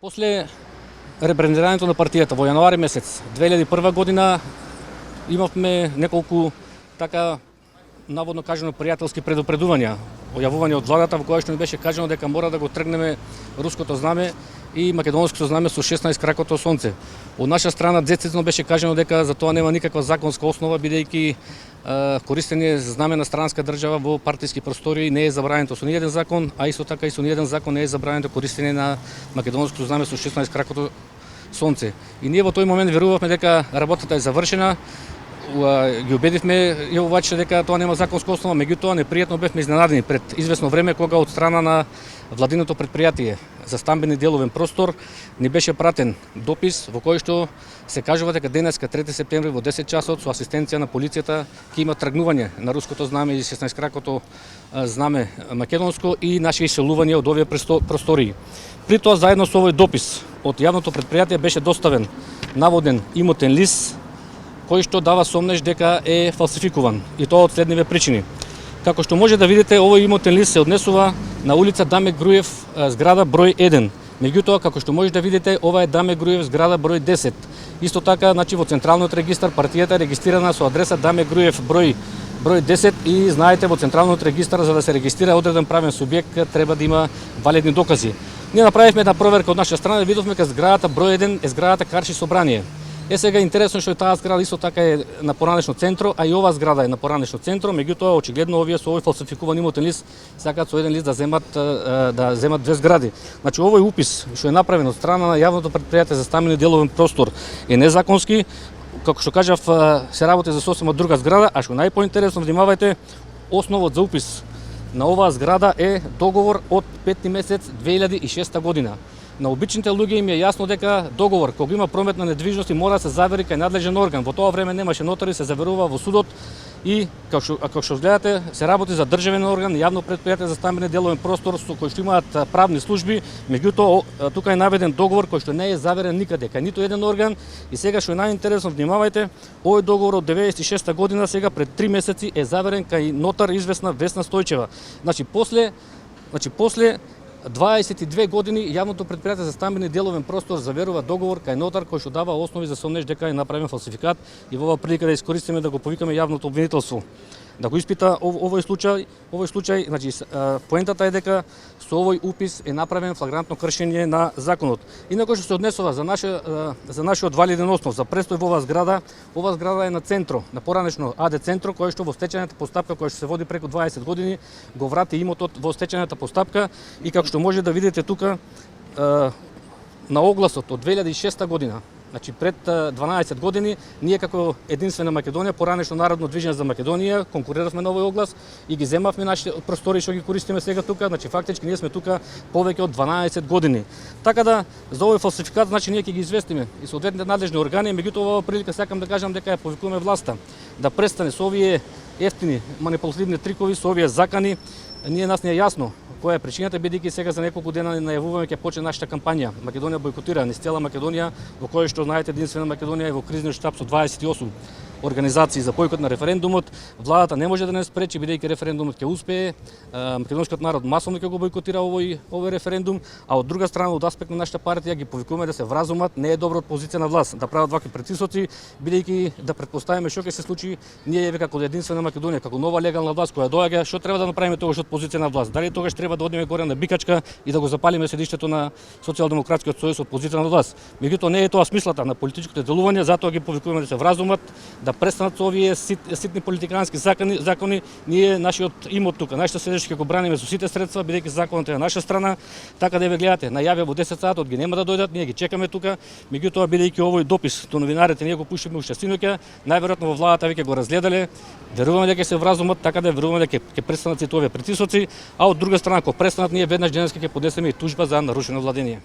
После ребрандирањето на партијата во јануари месец 2001 година имавме неколку така наводно кажано пријателски предупредувања, ојавување од владата во која што ни беше кажано дека мора да го тргнеме руското знаме и македонското знаме со 16 кракото сонце. Од наша страна децизно беше кажано дека за тоа нема никаква законска основа, бидејќи користење знаме на странска држава во партиски простори не е забрането со ниеден закон, а исто така и со ниеден закон не е забрането користење на македонското знаме со 16 кракото сонце. И ние во тој момент верувавме дека работата е завршена, ги убедивме јавувачите дека тоа нема законска основа, меѓутоа непријатно бевме изненадени пред извесно време кога од страна на владиното предпријатие за стамбени деловен простор ни беше пратен допис во кој што се кажува дека денеска 3 септември во 10 часот со асистенција на полицијата ќе има тргнување на руското знаме и 16 кракото знаме македонско и наши иселување од овие простории. При тоа заедно со овој допис од јавното предпријатие беше доставен наводен имотен лист кој што дава сомнеж дека е фалсификуван, и тоа од следниве причини. Како што може да видите, овој имотен лист се однесува на улица Даме Груев, зграда број 1. Меѓутоа, како што може да видите, ова е Даме Груев, зграда број 10. Исто така, значи во централниот регистар партијата е регистрирана со адреса Даме Груев број 10 и знаете во централниот регистар за да се регистрира одреден правен субјект треба да има валидни докази. Ние направивме една проверка од наша страна и видовме дека зградата број 1 е зградата Карши собрание. Сега интересно што таа зграда исто така е на поранешно центро, а и оваа зграда е на поранешно центро, меѓутоа очигледно овие со овој фалсификуван имотен лист сакаат со еден лист да земат две згради. Значи овој упис што е направен од страна на јавното предпријатие за стамбени деловен простор е незаконски, како што кажав се работи за сосема друга зграда, а што најпоинтересно внимавајте, основот за упис на оваа зграда е договор од 5 месец 2006 година. На обичните луѓе им е јасно дека договор кога има промет на недвижности мора да се завери кај надлежен орган. Во тоа време немаше нотари, се заверува во судот и како што гледате се работи за државен орган, јавно предпријатие за стамбени деловен простор со кој што имаат правни служби, меѓутоа тука е наведен договор кој што не е заверен никаде кај ниту еден орган. И сега што е најинтересно, внимавајте, овој договор од 96 година сега пред 3 месеци е заверен кај нотар известна Весна Стојчева. Значи после 22 години јавното предпријатие за стамбени деловен простор заверува договор кај нотар кој што дава основи за сомнеж дека е направен фалсификат и во оваа прилика да искористиме да го повикаме јавното обвинителство да го испита овој случај, значи поентата е дека со овој упис е направен флагрантно кршење на законот. Инаку што се однесува за нашиот валиден основ за престој во оваа зграда е на центро, на поранешно АД центро, кој што во стечајната постапка која што се води преку 20 години го врати имотот во стечајната постапка и како што може да видите тука на огласот од 2006 година. Значи пред 12 години ние како единствена Македонија, поранешно Народно движење за Македонија, конкуриравме на овој оглас и ги земавме нашите простори што ги користиме сега тука. Значи фактички ние сме тука повеќе од 12 години. Така да за овој фалсификат значи ние ќе ги известиме и соодветните надлежни органи, меѓутоа во оваа прилика сакам да кажам дека ја повикуваме власта да престане со овие ефтини манипулативни трикови, со овие закани. Нас не е јасно која е причината, бидејќи сега за неколку дена најавуваме ќе почне нашата кампања. Македонија бојкотира, не цела Македонија, во која што знаете единствена Македонија е во кризниот штаб со 28 организации за бојкот на референдумот. Владата не може да не спречи бидејќи референдумот ќе успее. Македонскиот народ масовно ќе го бојкотира овој референдум, а од друга страна од аспект на нашата партија ги повикуваме да се вразумат, не е добро од позиција на власт да прават вакви притисоци, бидејќи да претпоставиме што ќе се случи, ние како единствена Македонија, како нова легална власт која доаѓа, што треба да направиме тогаш од позиција на власт? Дали тогаш треба да одиме горе на Бикачка и да го запалиме седиштето на Социјалдемократскиот сојуз од позиција на власт? Меѓутоа не е тоа смислата на политичките делување, затоа ги повикуваме да се вразумат, да престанат со овие ситни политикански закони. Ние нашиот имот тука, нашето седиште ќе го браниме со сите средства, бидејќи законот е на наша страна. Така да ве гледате, најавија во 10 сатот ги нема да дојдат, ние ги чекаме тука. Меѓутоа бидејќи овој допис до новинарите ние го пуштиме уште синоќа, најверојатно во владата веќе го разгледале. Веруваме дека ќе се вразумат, така да веруваме дека ќе престанат сите овие притисоци, а од друга страна ако престанат ние веднаш денеска ќе поднесеме и тужба за нарушено владење.